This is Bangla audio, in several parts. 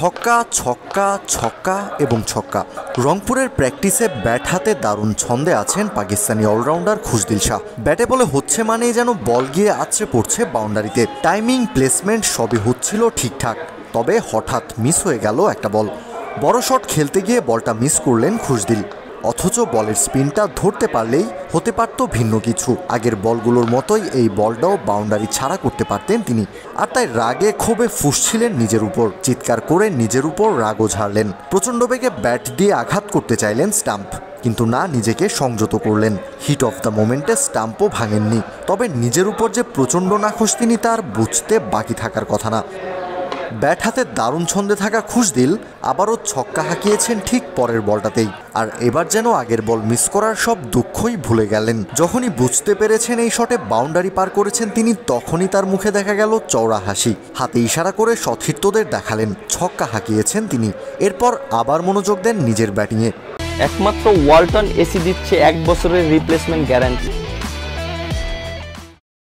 ছক্কা ছক্কা ছক্কা এবং ছক্কা। রংপুরের প্র্যাকটিসে ব্যাট হাতে দারুণ ছন্দে আছেন পাকিস্তানি অলরাউন্ডার খুশদিল শাহ। ব্যাটে বলে হচ্ছে মানেই যেন বল গিয়ে আছড়ে পড়ছে বাউন্ডারিতে। টাইমিং, প্লেসমেন্ট সবই হচ্ছিল ঠিকঠাক, তবে হঠাৎ মিস হয়ে গেল একটা বল। বড় শট খেলতে গিয়ে বলটা মিস করলেন খুশদিল, অথচ বলের স্পিনটা ধরতে পারলেই হতে পারত ভিন্ন কিছু। আগের বলগুলোর মতোই এই বলটাও বাউন্ডারি ছাড়া করতে পারতেন তিনি। আর তাই রাগে ক্ষোভে ফুঁসছিলেন নিজের উপর, চিৎকার করে নিজের উপর রাগও ঝাড়লেন। প্রচণ্ড বেগে ব্যাট দিয়ে আঘাত করতে চাইলেন স্টাম্প, কিন্তু না, নিজেকে সংযত করলেন। হিট অফ দ্য মোমেন্টে স্টাম্পও ভাঙেননি, তবে নিজের উপর যে প্রচণ্ড নাখোশ তিনি তার বুঝতে বাকি থাকার কথা না। ব্যাট হাতে দারুণ ছন্দে থাকা খুশদিল আবারও ছক্কা হাঁকিয়েছেন ঠিক পরের বলটাতেই। আর এবার যেন আগের বল মিস করার সব দুঃখই ভুলে গেলেন। যখনই বুঝতে পেরেছেন এই শটে বাউন্ডারি পার করেছেন তিনি, তখনই তার মুখে দেখা গেল চওড়া হাসি। হাতে ইশারা করে সতীর্থদের দেখালেন ছক্কা হাঁকিয়েছেন তিনি। এরপর আবার মনোযোগ দেন নিজের ব্যাটিংয়ে। একমাত্র ওয়ালটন এসি দিচ্ছে 1 বছরের রিপ্লেসমেন্ট গ্যারান্টি।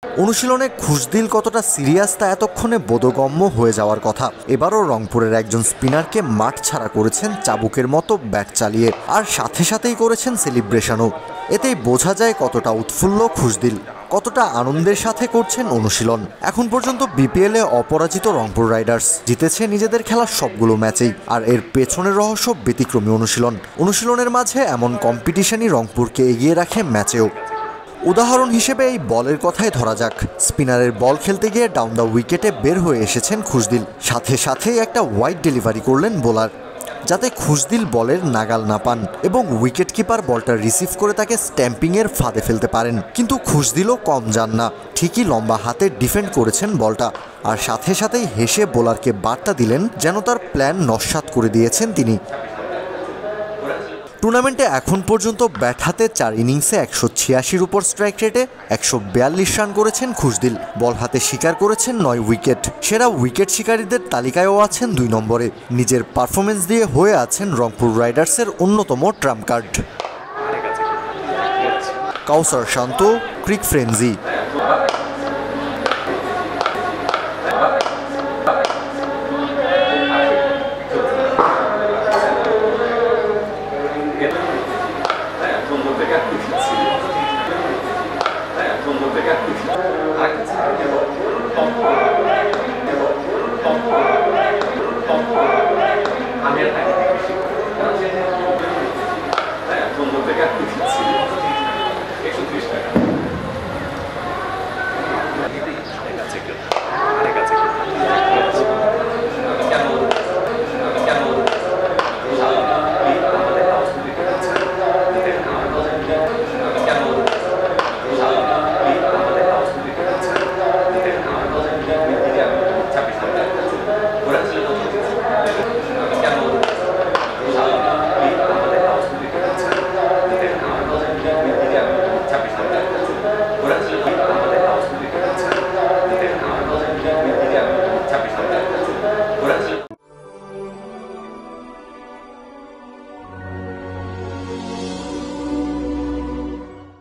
অনুশীলনে খুশদিল কতটা সিরিয়াস তা এতক্ষণে বোধগম্য হয়ে যাওয়ার কথা। এবারও রংপুরের একজন স্পিনারকে মাঠ ছাড়া করেছেন চাবুকের মতো ব্যাট চালিয়ে, আর সাথে সাথেই করেছেন সেলিব্রেশনও। এতেই বোঝা যায় কতটা উৎফুল্ল খুশদিল, কতটা আনন্দের সাথে করছেন অনুশীলন। এখন পর্যন্ত বিপিএলে অপরাজিত রংপুর রাইডার্স জিতেছে নিজেদের খেলার সবগুলো ম্যাচেই। আর এর পেছনের রহস্য ব্যতিক্রমী অনুশীলন। অনুশীলনের মাঝে এমন কম্পিটিশনই রংপুরকে এগিয়ে রাখে ম্যাচেও। উদাহরণ হিসেবে এই বলের কথাই ধরা যাক। স্পিনারের বল খেলতে গিয়ে ডাউন দ্য উইকেটে বের হয়ে এসেছেন খুশদিল, সাথে সাথেই একটা ওয়াইড ডেলিভারি করলেন বোলার, যাতে খুশদিল বলের নাগাল না পান এবং উইকেট কিপার বলটা রিসিভ করে তাকে স্ট্যাম্পিংয়ের ফাঁদে ফেলতে পারেন। কিন্তু খুশদিলও কম যান না, ঠিকই লম্বা হাতে ডিফেন্ড করেছেন বলটা, আর সাথে সাথেই হেসে বোলারকে বার্তা দিলেন যেন তার প্ল্যান নস্যাৎ করে দিয়েছেন তিনি। টুর্নামেন্টে এখন পর্যন্ত ব্যাট হাতে 4 ইনিংসে 186-র উপর স্ট্রাইক রেটে 142 রান করেছেন খুশদিল। বল হাতে শিকার করেছেন 9 উইকেট। সেরা উইকেট শিকারীদের তালিকায়ও আছেন 2 নম্বরে। নিজের পারফরমেন্স দিয়ে হয়ে আছেন রংপুর রাইডার্সের অন্যতম ট্রাম্প কার্ড। কাউসার শান্ত, ক্রিক ফ্রেঞ্জি।